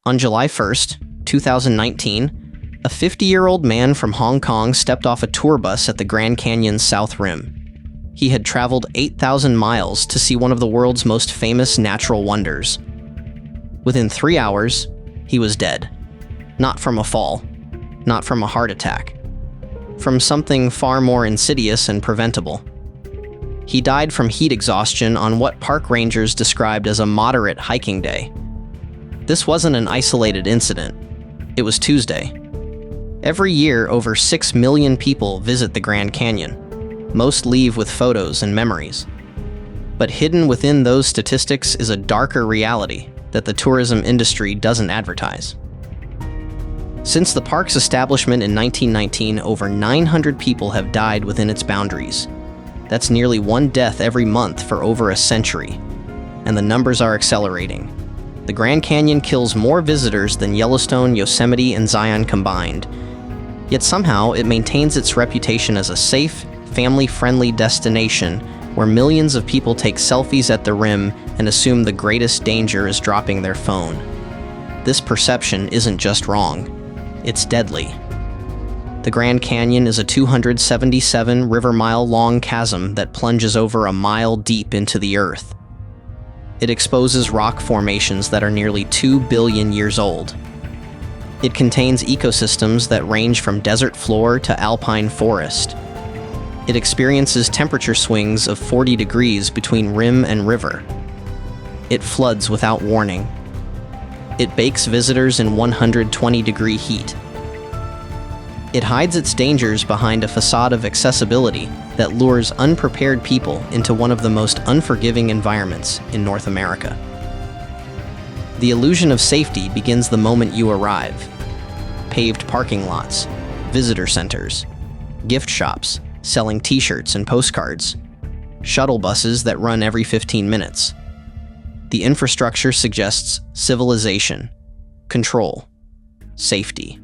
On July 1st, 2019, a 50-year-old man from Hong Kong stepped off a tour bus at the Grand Canyon's South Rim. He had traveled 8,000 miles to see one of the world's most famous natural wonders. Within 3 hours, he was dead. Not from a fall, not from a heart attack, from something far more insidious and preventable. He died from heat exhaustion on what park rangers described as a moderate hiking day. This wasn't an isolated incident. It was Tuesday. Every year, over 6 million people visit the Grand Canyon. Most leave with photos and memories. But hidden within those statistics is a darker reality that the tourism industry doesn't advertise. Since the park's establishment in 1919, over 900 people have died within its boundaries. That's nearly 1 death every month for over a century, and the numbers are accelerating. The Grand Canyon kills more visitors than Yellowstone, Yosemite, and Zion combined. Yet somehow it maintains its reputation as a safe, family-friendly destination where millions of people take selfies at the rim and assume the greatest danger is dropping their phone. This perception isn't just wrong, it's deadly. The Grand Canyon is a 277 river-mile long chasm that plunges over a mile deep into the earth. It exposes rock formations that are nearly 2 billion years old. It contains ecosystems that range from desert floor to alpine forest. It experiences temperature swings of 40 degrees between rim and river. It floods without warning. It bakes visitors in 120-degree heat. It hides its dangers behind a facade of accessibility that lures unprepared people into one of the most unforgiving environments in North America. The illusion of safety begins the moment you arrive. Paved parking lots, visitor centers, gift shops selling t-shirts and postcards, shuttle buses that run every 15 minutes. The infrastructure suggests civilization, control, safety.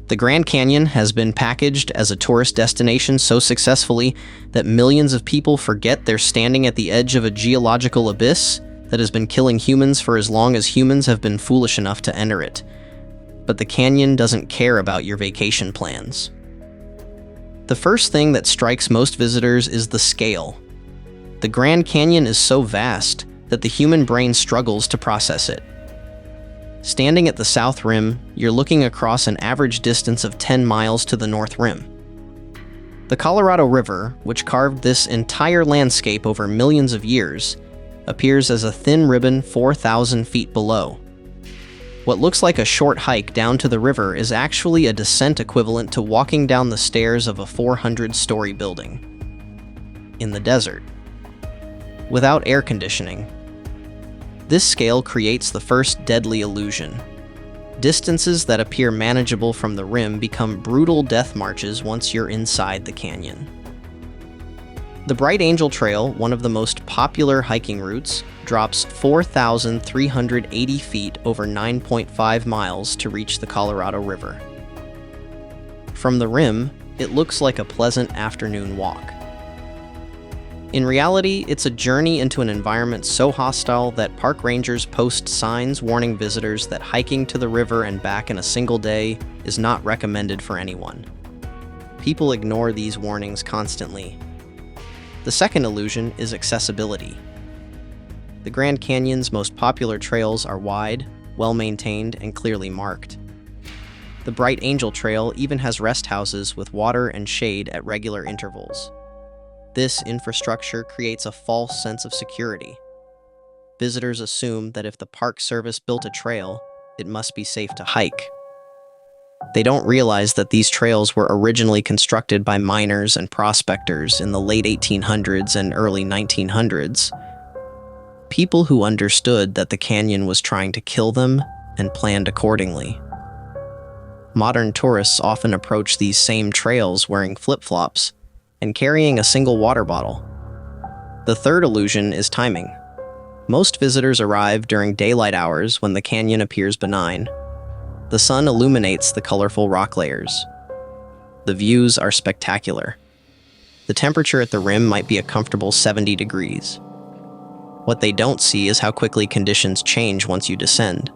The Grand Canyon has been packaged as a tourist destination so successfully that millions of people forget they're standing at the edge of a geological abyss that has been killing humans for as long as humans have been foolish enough to enter it. But the canyon doesn't care about your vacation plans. The first thing that strikes most visitors is the scale. The Grand Canyon is so vast that the human brain struggles to process it. Standing at the South Rim, you're looking across an average distance of 10 miles to the North Rim. The Colorado River, which carved this entire landscape over millions of years, appears as a thin ribbon 4,000 feet below. What looks like a short hike down to the river is actually a descent equivalent to walking down the stairs of a 400-story building. In the desert. Without air conditioning. This scale creates the first deadly illusion. Distances that appear manageable from the rim become brutal death marches once you're inside the canyon. The Bright Angel Trail, one of the most popular hiking routes, drops 4,380 feet over 9.5 miles to reach the Colorado River. From the rim, it looks like a pleasant afternoon walk. In reality, it's a journey into an environment so hostile that park rangers post signs warning visitors that hiking to the river and back in a single day is not recommended for anyone. People ignore these warnings constantly. The second illusion is accessibility. The Grand Canyon's most popular trails are wide, well-maintained, and clearly marked. The Bright Angel Trail even has rest houses with water and shade at regular intervals. This infrastructure creates a false sense of security. Visitors assume that if the Park Service built a trail, it must be safe to hike. They don't realize that these trails were originally constructed by miners and prospectors in the late 1800s and early 1900s. People who understood that the canyon was trying to kill them and planned accordingly. Modern tourists often approach these same trails wearing flip-flops and carrying a single water bottle. The third illusion is timing. Most visitors arrive during daylight hours when the canyon appears benign. The sun illuminates the colorful rock layers. The views are spectacular. The temperature at the rim might be a comfortable 70 degrees. What they don't see is how quickly conditions change once you descend.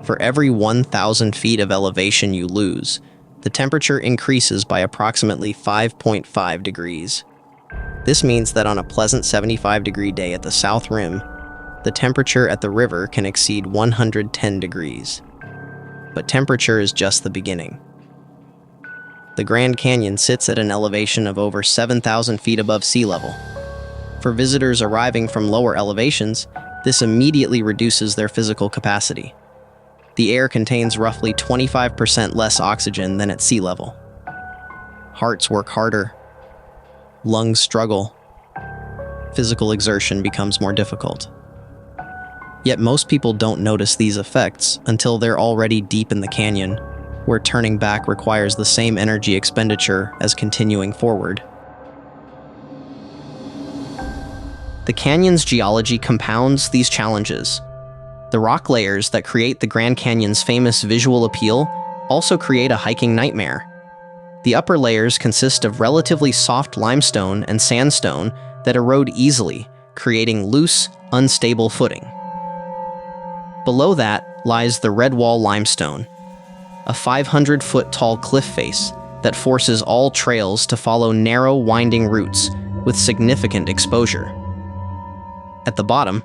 For every 1,000 feet of elevation you lose, the temperature increases by approximately 5.5 degrees. This means that on a pleasant 75-degree day at the South Rim, the temperature at the river can exceed 110 degrees. But temperature is just the beginning. The Grand Canyon sits at an elevation of over 7,000 feet above sea level. For visitors arriving from lower elevations, this immediately reduces their physical capacity. The air contains roughly 25% less oxygen than at sea level. Hearts work harder. Lungs struggle. Physical exertion becomes more difficult. Yet most people don't notice these effects until they're already deep in the canyon, where turning back requires the same energy expenditure as continuing forward. The canyon's geology compounds these challenges. The rock layers that create the Grand Canyon's famous visual appeal also create a hiking nightmare. The upper layers consist of relatively soft limestone and sandstone that erode easily, creating loose, unstable footing. Below that lies the Red Wall limestone, a 500-foot tall cliff face that forces all trails to follow narrow, winding routes with significant exposure. At the bottom,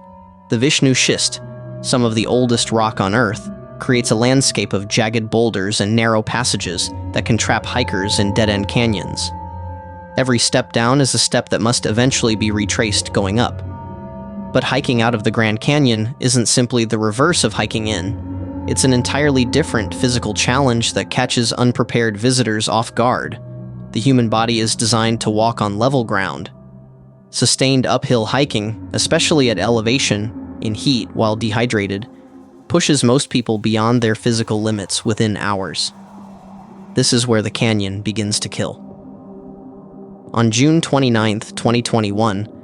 the Vishnu schist, some of the oldest rock on Earth, creates a landscape of jagged boulders and narrow passages that can trap hikers in dead-end canyons. Every step down is a step that must eventually be retraced going up. But hiking out of the Grand Canyon isn't simply the reverse of hiking in. It's an entirely different physical challenge that catches unprepared visitors off guard. The human body is designed to walk on level ground. Sustained uphill hiking, especially at elevation, in heat while dehydrated, pushes most people beyond their physical limits within hours. This is where the canyon begins to kill. On June 29, 2021,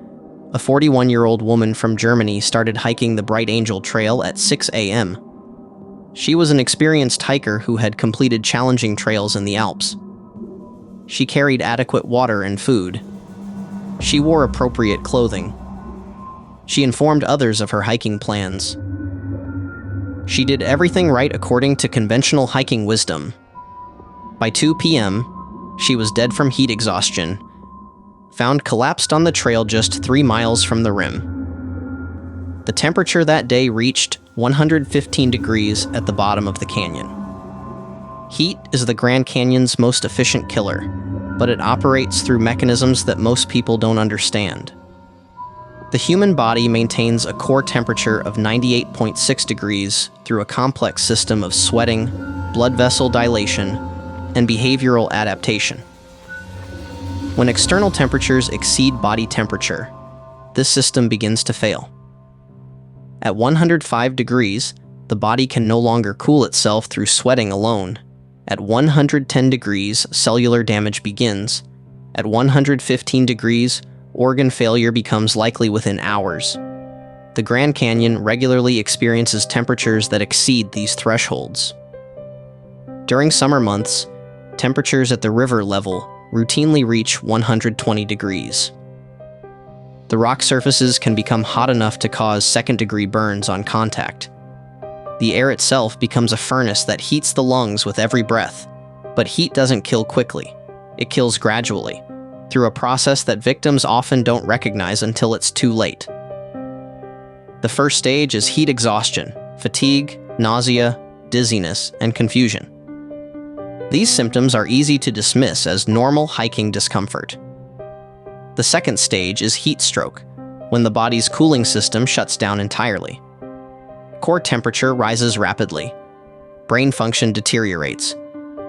a 41-year-old woman from Germany started hiking the Bright Angel Trail at 6 a.m. She was an experienced hiker who had completed challenging trails in the Alps. She carried adequate water and food. She wore appropriate clothing. She informed others of her hiking plans. She did everything right according to conventional hiking wisdom. By 2 p.m., she was dead from heat exhaustion, found collapsed on the trail just 3 miles from the rim. The temperature that day reached 115 degrees at the bottom of the canyon. Heat is the Grand Canyon's most efficient killer, but it operates through mechanisms that most people don't understand. The human body maintains a core temperature of 98.6 degrees through a complex system of sweating, blood vessel dilation, and behavioral adaptation. When external temperatures exceed body temperature, this system begins to fail. At 105 degrees, the body can no longer cool itself through sweating alone. At 110 degrees, cellular damage begins. At 115 degrees, organ failure becomes likely within hours. The Grand Canyon regularly experiences temperatures that exceed these thresholds. During summer months, temperatures at the river level routinely reach 120 degrees. The rock surfaces can become hot enough to cause second-degree burns on contact. The air itself becomes a furnace that heats the lungs with every breath. But heat doesn't kill quickly. It kills gradually, through a process that victims often don't recognize until it's too late. The first stage is heat exhaustion, fatigue, nausea, dizziness, and confusion. These symptoms are easy to dismiss as normal hiking discomfort. The second stage is heat stroke, when the body's cooling system shuts down entirely. Core temperature rises rapidly. Brain function deteriorates.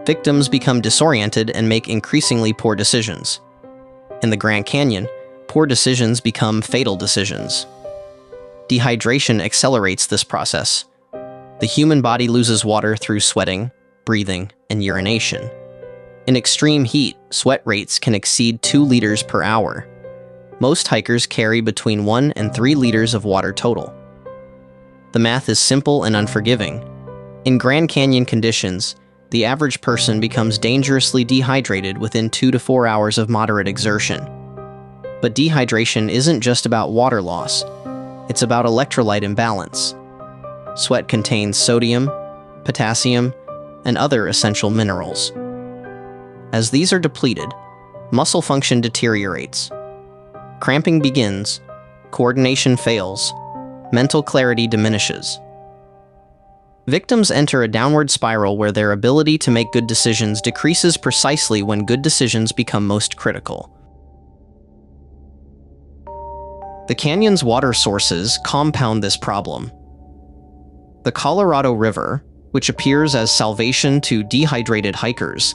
Victims become disoriented and make increasingly poor decisions. In the Grand Canyon, poor decisions become fatal decisions. Dehydration accelerates this process. The human body loses water through sweating, breathing, and urination. In extreme heat, sweat rates can exceed 2 liters per hour. Most hikers carry between 1 and 3 liters of water total. The math is simple and unforgiving. In Grand Canyon conditions, the average person becomes dangerously dehydrated within 2 to 4 hours of moderate exertion. But dehydration isn't just about water loss. It's about electrolyte imbalance. Sweat contains sodium, potassium, and other essential minerals. As these are depleted, muscle function deteriorates. Cramping begins, coordination fails, mental clarity diminishes. Victims enter a downward spiral where their ability to make good decisions decreases precisely when good decisions become most critical. The canyon's water sources compound this problem. The Colorado River, which appears as salvation to dehydrated hikers,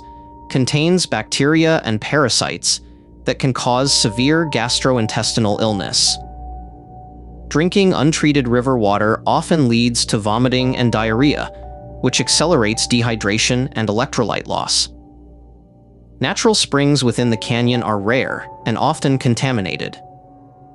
contains bacteria and parasites that can cause severe gastrointestinal illness. Drinking untreated river water often leads to vomiting and diarrhea, which accelerates dehydration and electrolyte loss. Natural springs within the canyon are rare and often contaminated.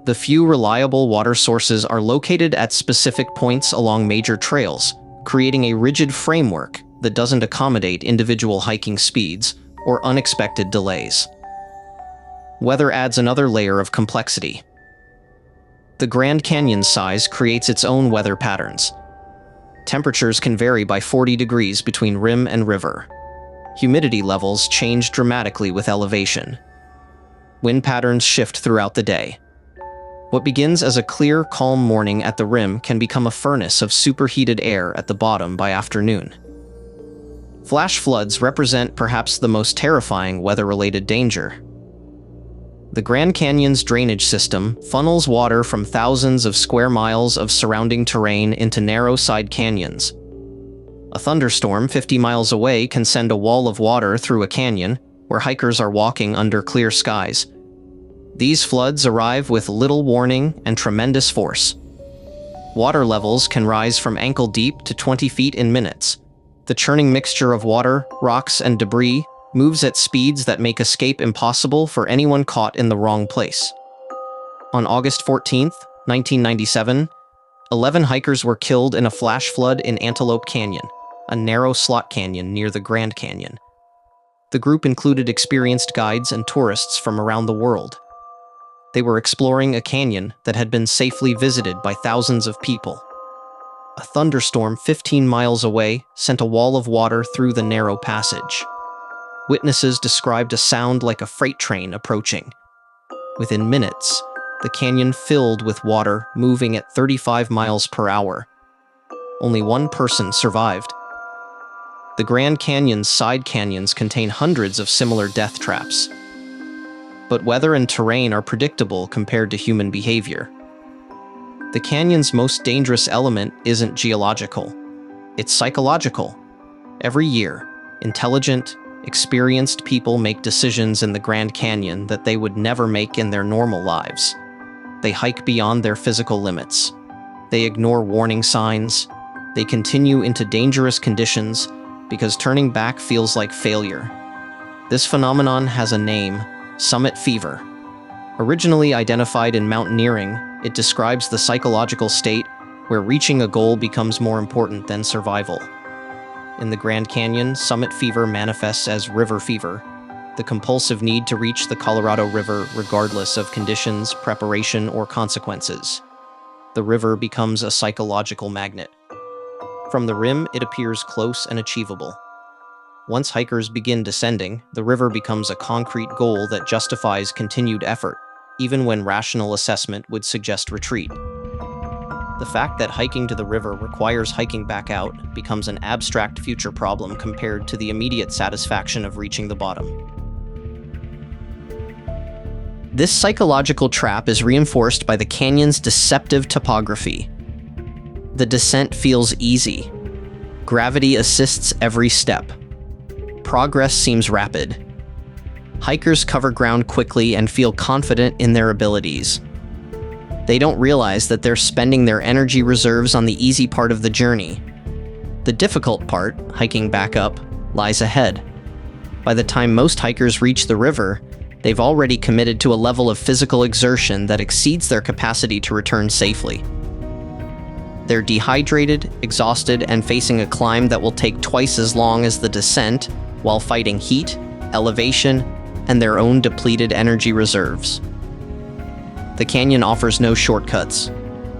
The few reliable water sources are located at specific points along major trails, creating a rigid framework that doesn't accommodate individual hiking speeds or unexpected delays. Weather adds another layer of complexity. The Grand Canyon's size creates its own weather patterns. Temperatures can vary by 40 degrees between rim and river. Humidity levels change dramatically with elevation. Wind patterns shift throughout the day. What begins as a clear, calm morning at the rim can become a furnace of superheated air at the bottom by afternoon. Flash floods represent perhaps the most terrifying weather-related danger. The Grand Canyon's drainage system funnels water from thousands of square miles of surrounding terrain into narrow side canyons. A thunderstorm 50 miles away can send a wall of water through a canyon where hikers are walking under clear skies. These floods arrive with little warning and tremendous force. Water levels can rise from ankle deep to 20 feet in minutes. The churning mixture of water, rocks, and debris moves at speeds that make escape impossible for anyone caught in the wrong place. On August 14, 1997, 11 hikers were killed in a flash flood in Antelope Canyon, a narrow slot canyon near the Grand Canyon. The group included experienced guides and tourists from around the world. They were exploring a canyon that had been safely visited by thousands of people. A thunderstorm 15 miles away sent a wall of water through the narrow passage. Witnesses described a sound like a freight train approaching. Within minutes, the canyon filled with water moving at 35 miles per hour. Only one person survived. The Grand Canyon's side canyons contain hundreds of similar death traps. But weather and terrain are predictable compared to human behavior. The canyon's most dangerous element isn't geological. It's psychological. Every year, intelligent, experienced people make decisions in the Grand Canyon that they would never make in their normal lives. They hike beyond their physical limits. They ignore warning signs. They continue into dangerous conditions because turning back feels like failure. This phenomenon has a name: summit fever. Originally identified in mountaineering, it describes the psychological state where reaching a goal becomes more important than survival. In the Grand Canyon, summit fever manifests as river fever, the compulsive need to reach the Colorado River regardless of conditions, preparation, or consequences. The river becomes a psychological magnet. From the rim, it appears close and achievable. Once hikers begin descending, the river becomes a concrete goal that justifies continued effort, even when rational assessment would suggest retreat. The fact that hiking to the river requires hiking back out becomes an abstract future problem compared to the immediate satisfaction of reaching the bottom. This psychological trap is reinforced by the canyon's deceptive topography. The descent feels easy. Gravity assists every step. Progress seems rapid. Hikers cover ground quickly and feel confident in their abilities. They don't realize that they're spending their energy reserves on the easy part of the journey. The difficult part, hiking back up, lies ahead. By the time most hikers reach the river, they've already committed to a level of physical exertion that exceeds their capacity to return safely. They're dehydrated, exhausted, and facing a climb that will take twice as long as the descent, while fighting heat, elevation, and their own depleted energy reserves. The canyon offers no shortcuts,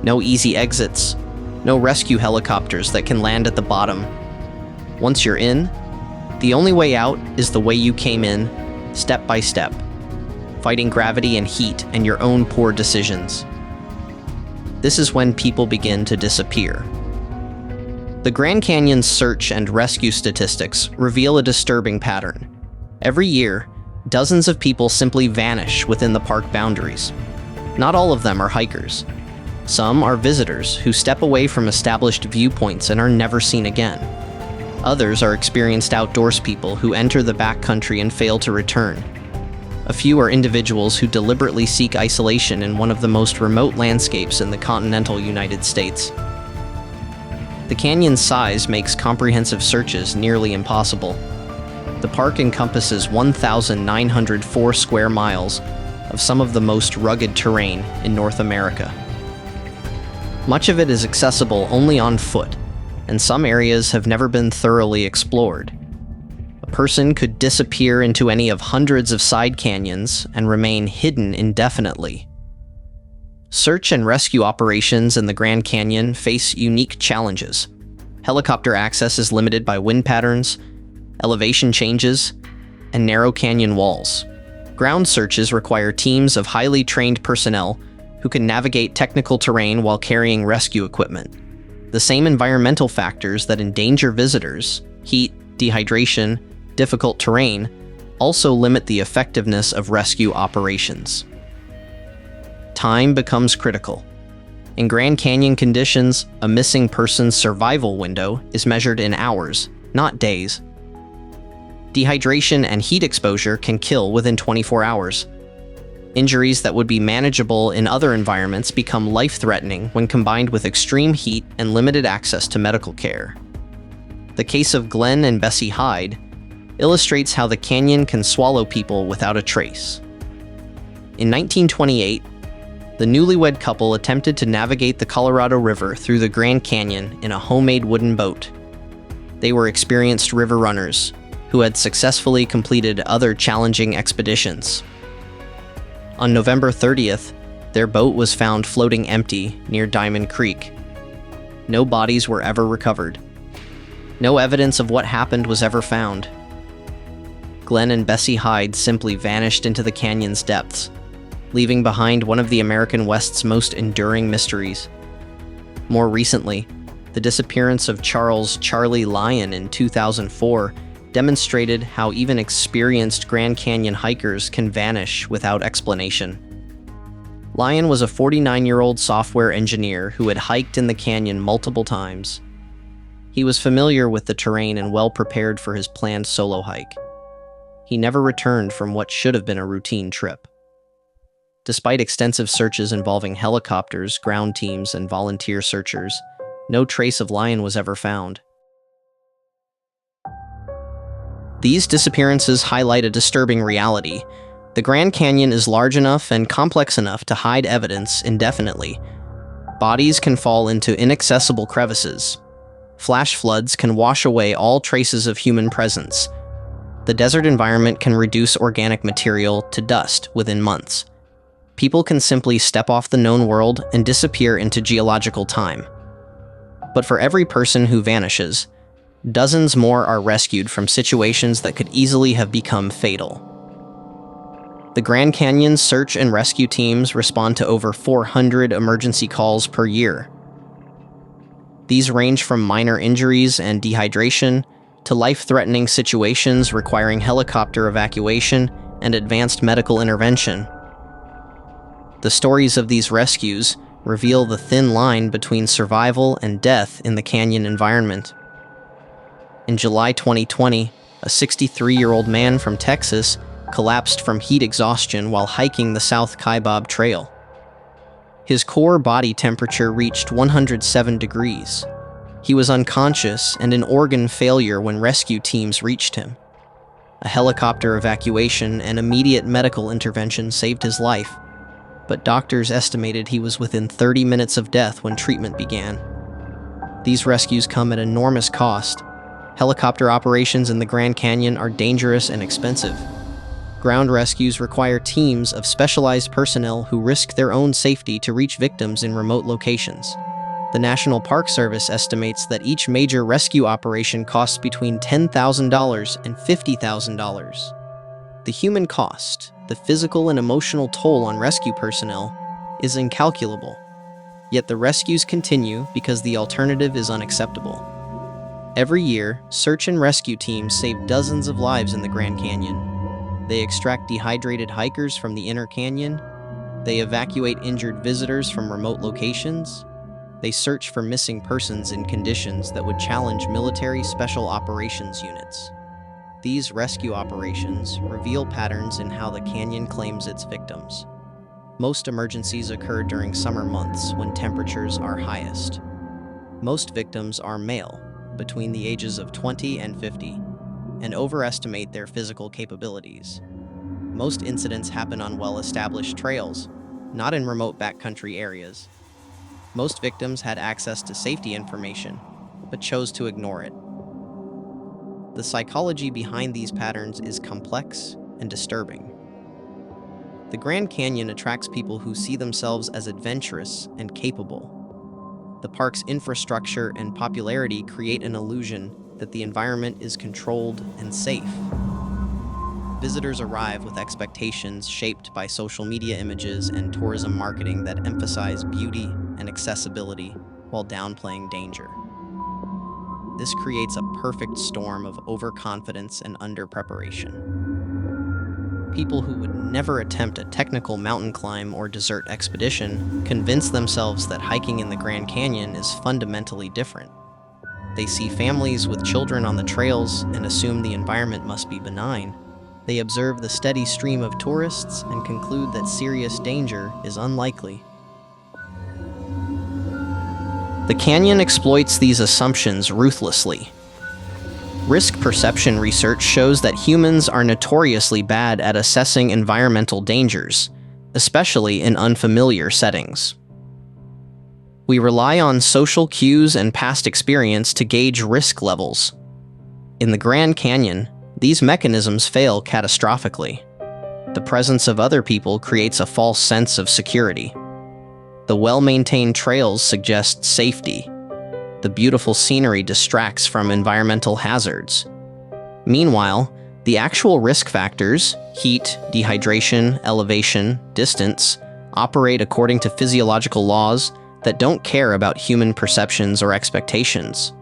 no easy exits, no rescue helicopters that can land at the bottom. Once you're in, the only way out is the way you came in, step by step, fighting gravity and heat and your own poor decisions. This is when people begin to disappear. The Grand Canyon's search and rescue statistics reveal a disturbing pattern. Every year, dozens of people simply vanish within the park boundaries. Not all of them are hikers. Some are visitors who step away from established viewpoints and are never seen again. Others are experienced outdoors people who enter the backcountry and fail to return. A few are individuals who deliberately seek isolation in one of the most remote landscapes in the continental United States. The canyon's size makes comprehensive searches nearly impossible. The park encompasses 1,904 square miles of some of the most rugged terrain in North America. Much of it is accessible only on foot, and some areas have never been thoroughly explored. A person could disappear into any of hundreds of side canyons and remain hidden indefinitely. Search and rescue operations in the Grand Canyon face unique challenges. Helicopter access is limited by wind patterns, elevation changes, and narrow canyon walls. Ground searches require teams of highly trained personnel who can navigate technical terrain while carrying rescue equipment. The same environmental factors that endanger visitors, heat, dehydration, difficult terrain, also limit the effectiveness of rescue operations. Time becomes critical. In Grand Canyon conditions, a missing person's survival window is measured in hours, not days. Dehydration and heat exposure can kill within 24 hours. Injuries that would be manageable in other environments become life-threatening when combined with extreme heat and limited access to medical care. The case of Glenn and Bessie Hyde illustrates how the canyon can swallow people without a trace. In 1928, the newlywed couple attempted to navigate the Colorado River through the Grand Canyon in a homemade wooden boat. They were experienced river runners who had successfully completed other challenging expeditions. On November 30th, their boat was found floating empty near Diamond Creek. No bodies were ever recovered. No evidence of what happened was ever found. Glenn and Bessie Hyde simply vanished into the canyon's depths, leaving behind one of the American West's most enduring mysteries. More recently, the disappearance of Charlie Lyon in 2004 demonstrated how even experienced Grand Canyon hikers can vanish without explanation. Lyon was a 49-year-old software engineer who had hiked in the canyon multiple times. He was familiar with the terrain and well prepared for his planned solo hike. He never returned from what should have been a routine trip. Despite extensive searches involving helicopters, ground teams, and volunteer searchers, no trace of Lyon was ever found. These disappearances highlight a disturbing reality. The Grand Canyon is large enough and complex enough to hide evidence indefinitely. Bodies can fall into inaccessible crevices. Flash floods can wash away all traces of human presence. The desert environment can reduce organic material to dust within months. People can simply step off the known world and disappear into geological time. But for every person who vanishes, dozens more are rescued from situations that could easily have become fatal. The Grand Canyon's search and rescue teams respond to over 400 emergency calls per year. These range from minor injuries and dehydration to life-threatening situations requiring helicopter evacuation and advanced medical intervention. The stories of these rescues reveal the thin line between survival and death in the canyon environment. In July 2020, a 63-year-old man from Texas collapsed from heat exhaustion while hiking the South Kaibab Trail. His core body temperature reached 107 degrees. He was unconscious and in organ failure when rescue teams reached him. A helicopter evacuation and immediate medical intervention saved his life, but doctors estimated he was within 30 minutes of death when treatment began. These rescues come at enormous cost. Helicopter operations in the Grand Canyon are dangerous and expensive. Ground rescues require teams of specialized personnel who risk their own safety to reach victims in remote locations. The National Park Service estimates that each major rescue operation costs between $10,000 and $50,000. The human cost, the physical and emotional toll on rescue personnel, is incalculable. Yet the rescues continue because the alternative is unacceptable. Every year, search and rescue teams save dozens of lives in the Grand Canyon. They extract dehydrated hikers from the inner canyon. They evacuate injured visitors from remote locations. They search for missing persons in conditions that would challenge military special operations units. These rescue operations reveal patterns in how the canyon claims its victims. Most emergencies occur during summer months when temperatures are highest. Most victims are male, between the ages of 20 and 50, and overestimate their physical capabilities. Most incidents happen on well-established trails, not in remote backcountry areas. Most victims had access to safety information, but chose to ignore it. The psychology behind these patterns is complex and disturbing. The Grand Canyon attracts people who see themselves as adventurous and capable. The park's infrastructure and popularity create an illusion that the environment is controlled and safe. Visitors arrive with expectations shaped by social media images and tourism marketing that emphasize beauty and accessibility while downplaying danger. This creates a perfect storm of overconfidence and under-preparation. People who would never attempt a technical mountain climb or desert expedition convince themselves that hiking in the Grand Canyon is fundamentally different. They see families with children on the trails and assume the environment must be benign. They observe the steady stream of tourists and conclude that serious danger is unlikely. The canyon exploits these assumptions ruthlessly. Risk perception research shows that humans are notoriously bad at assessing environmental dangers, especially in unfamiliar settings. We rely on social cues and past experience to gauge risk levels. In the Grand Canyon, these mechanisms fail catastrophically. The presence of other people creates a false sense of security. The well-maintained trails suggest safety. The beautiful scenery distracts from environmental hazards. Meanwhile, the actual risk factors, heat, dehydration, elevation, distance, operate according to physiological laws that don't care about human perceptions or expectations.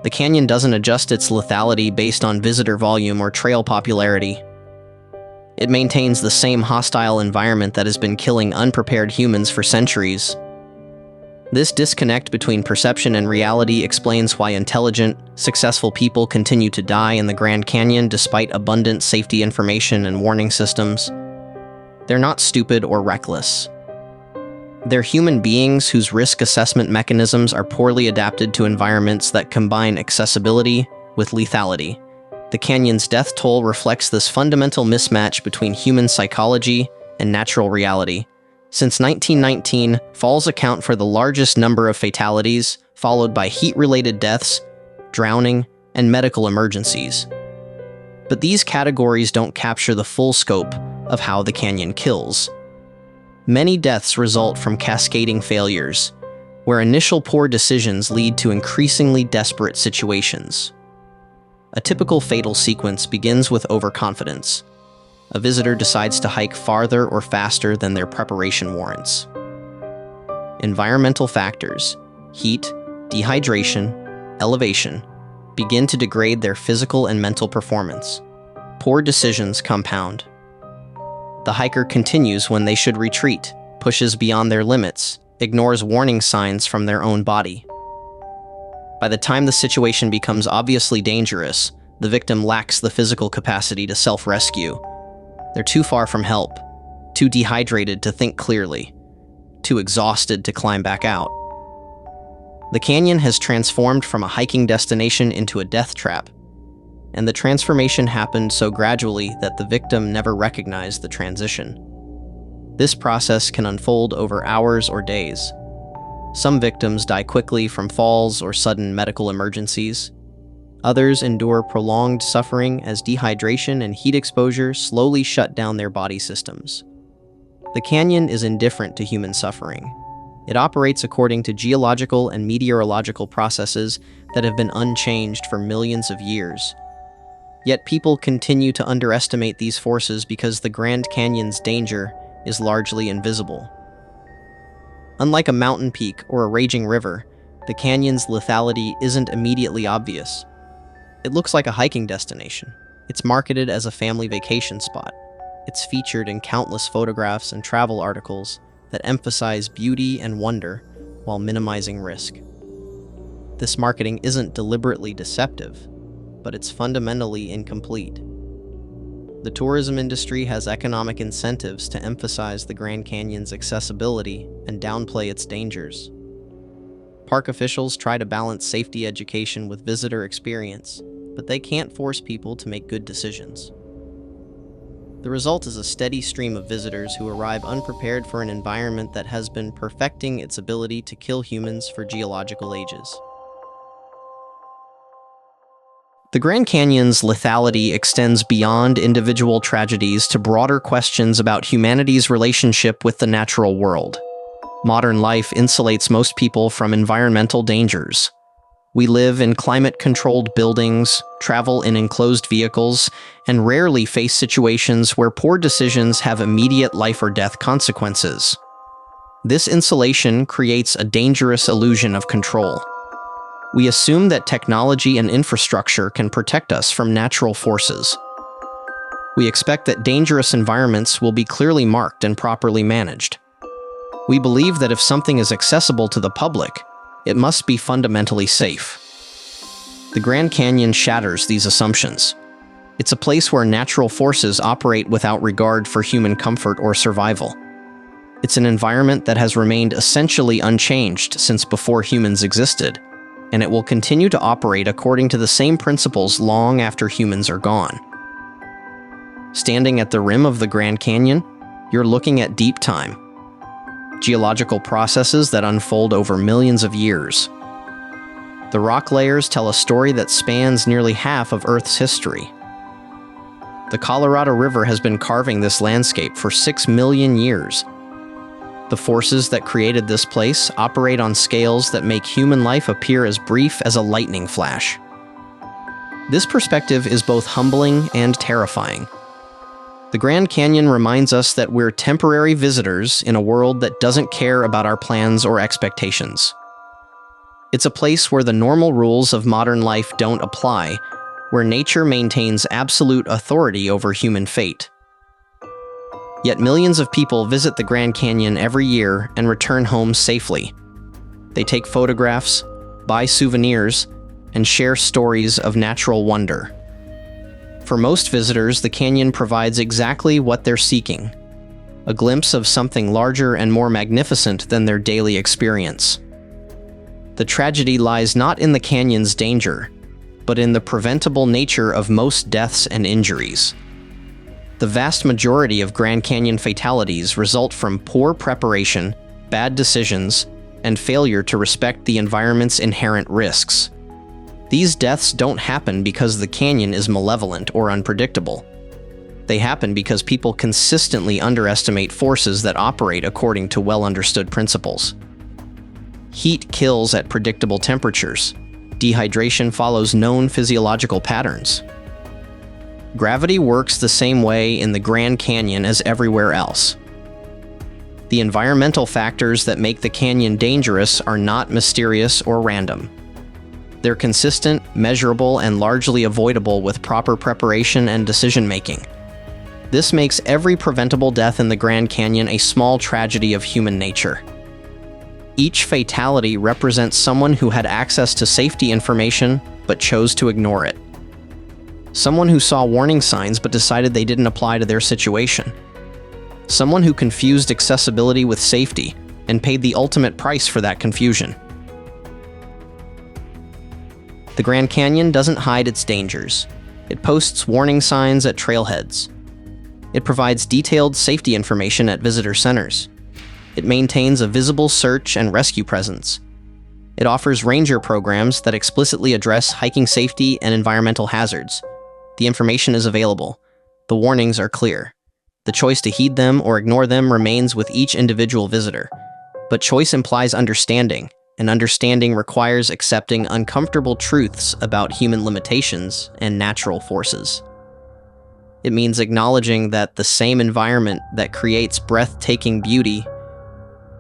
The canyon doesn't adjust its lethality based on visitor volume or trail popularity. It maintains the same hostile environment that has been killing unprepared humans for centuries. This disconnect between perception and reality explains why intelligent, successful people continue to die in the Grand Canyon despite abundant safety information and warning systems. They're not stupid or reckless. They're human beings whose risk assessment mechanisms are poorly adapted to environments that combine accessibility with lethality. The canyon's death toll reflects this fundamental mismatch between human psychology and natural reality. Since 1919, falls account for the largest number of fatalities, followed by heat-related deaths, drowning, and medical emergencies. But these categories don't capture the full scope of how the canyon kills. Many deaths result from cascading failures, where initial poor decisions lead to increasingly desperate situations. A typical fatal sequence begins with overconfidence. A visitor decides to hike farther or faster than their preparation warrants. Environmental factors, heat, dehydration, elevation, begin to degrade their physical and mental performance. Poor decisions compound. The hiker continues when they should retreat, pushes beyond their limits, ignores warning signs from their own body. By the time the situation becomes obviously dangerous, the victim lacks the physical capacity to self-rescue. They're too far from help, too dehydrated to think clearly, too exhausted to climb back out. The canyon has transformed from a hiking destination into a death trap, and the transformation happened so gradually that the victim never recognized the transition. This process can unfold over hours or days. Some victims die quickly from falls or sudden medical emergencies. Others endure prolonged suffering as dehydration and heat exposure slowly shut down their body systems. The canyon is indifferent to human suffering. It operates according to geological and meteorological processes that have been unchanged for millions of years. Yet people continue to underestimate these forces because the Grand Canyon's danger is largely invisible. Unlike a mountain peak or a raging river, the canyon's lethality isn't immediately obvious. It looks like a hiking destination. It's marketed as a family vacation spot. It's featured in countless photographs and travel articles that emphasize beauty and wonder while minimizing risk. This marketing isn't deliberately deceptive, but it's fundamentally incomplete. The tourism industry has economic incentives to emphasize the Grand Canyon's accessibility and downplay its dangers. Park officials try to balance safety education with visitor experience, but they can't force people to make good decisions. The result is a steady stream of visitors who arrive unprepared for an environment that has been perfecting its ability to kill humans for geological ages. The Grand Canyon's lethality extends beyond individual tragedies to broader questions about humanity's relationship with the natural world. Modern life insulates most people from environmental dangers. We live in climate-controlled buildings, travel in enclosed vehicles, and rarely face situations where poor decisions have immediate life or death consequences. This insulation creates a dangerous illusion of control. We assume that technology and infrastructure can protect us from natural forces. We expect that dangerous environments will be clearly marked and properly managed. We believe that if something is accessible to the public, it must be fundamentally safe. The Grand Canyon shatters these assumptions. It's a place where natural forces operate without regard for human comfort or survival. It's an environment that has remained essentially unchanged since before humans existed, and it will continue to operate according to the same principles long after humans are gone. Standing at the rim of the Grand Canyon, you're looking at deep time. Geological processes that unfold over millions of years. The rock layers tell a story that spans nearly half of Earth's history. The Colorado River has been carving this landscape for 6 million years. The forces that created this place operate on scales that make human life appear as brief as a lightning flash. This perspective is both humbling and terrifying. The Grand Canyon reminds us that we're temporary visitors in a world that doesn't care about our plans or expectations. It's a place where the normal rules of modern life don't apply, where nature maintains absolute authority over human fate. Yet millions of people visit the Grand Canyon every year and return home safely. They take photographs, buy souvenirs, and share stories of natural wonder. For most visitors, the canyon provides exactly what they're seeking: a glimpse of something larger and more magnificent than their daily experience. The tragedy lies not in the canyon's danger, but in the preventable nature of most deaths and injuries. The vast majority of Grand Canyon fatalities result from poor preparation, bad decisions, and failure to respect the environment's inherent risks. These deaths don't happen because the canyon is malevolent or unpredictable. They happen because people consistently underestimate forces that operate according to well-understood principles. Heat kills at predictable temperatures. Dehydration follows known physiological patterns. Gravity works the same way in the Grand Canyon as everywhere else. The environmental factors that make the canyon dangerous are not mysterious or random. They're consistent, measurable, and largely avoidable with proper preparation and decision-making. This makes every preventable death in the Grand Canyon a small tragedy of human nature. Each fatality represents someone who had access to safety information but chose to ignore it. Someone who saw warning signs but decided they didn't apply to their situation. Someone who confused accessibility with safety and paid the ultimate price for that confusion. The Grand Canyon doesn't hide its dangers. It posts warning signs at trailheads. It provides detailed safety information at visitor centers. It maintains a visible search and rescue presence. It offers ranger programs that explicitly address hiking safety and environmental hazards. The information is available. The warnings are clear. The choice to heed them or ignore them remains with each individual visitor. But choice implies understanding, and understanding requires accepting uncomfortable truths about human limitations and natural forces. It means acknowledging that the same environment that creates breathtaking beauty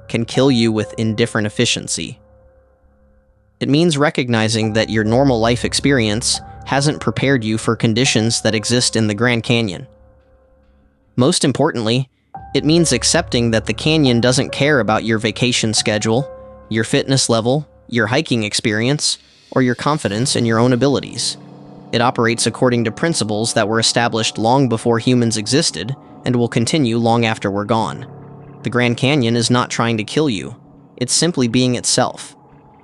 can kill you with indifferent efficiency. It means recognizing that your normal life experience hasn't prepared you for conditions that exist in the Grand Canyon. Most importantly, it means accepting that the canyon doesn't care about your vacation schedule, your fitness level, your hiking experience, or your confidence in your own abilities. It operates according to principles that were established long before humans existed and will continue long after we're gone. The Grand Canyon is not trying to kill you. It's simply being itself,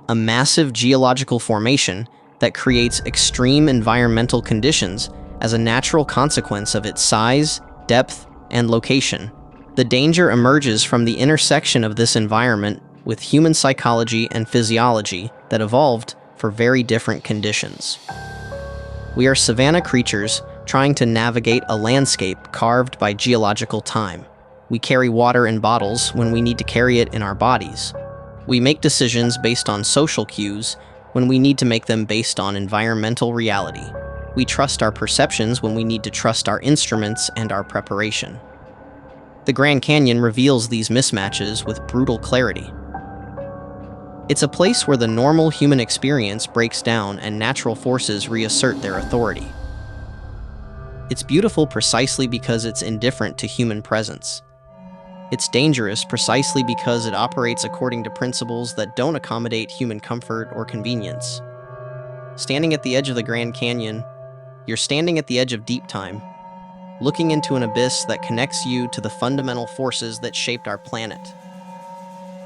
a massive geological formation that creates extreme environmental conditions as a natural consequence of its size, depth, and location. The danger emerges from the intersection of this environment with human psychology and physiology that evolved for very different conditions. We are savanna creatures trying to navigate a landscape carved by geological time. We carry water in bottles when we need to carry it in our bodies. We make decisions based on social cues when we need to make them based on environmental reality. We trust our perceptions when we need to trust our instruments and our preparation. The Grand Canyon reveals these mismatches with brutal clarity. It's a place where the normal human experience breaks down and natural forces reassert their authority. It's beautiful precisely because it's indifferent to human presence. It's dangerous precisely because it operates according to principles that don't accommodate human comfort or convenience. Standing at the edge of the Grand Canyon, you're standing at the edge of deep time, looking into an abyss that connects you to the fundamental forces that shaped our planet.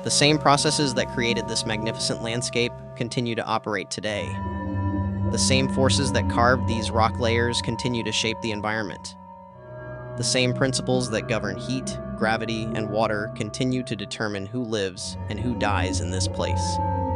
The same processes that created this magnificent landscape continue to operate today. The same forces that carved these rock layers continue to shape the environment. The same principles that govern heat, gravity, and water continue to determine who lives and who dies in this place.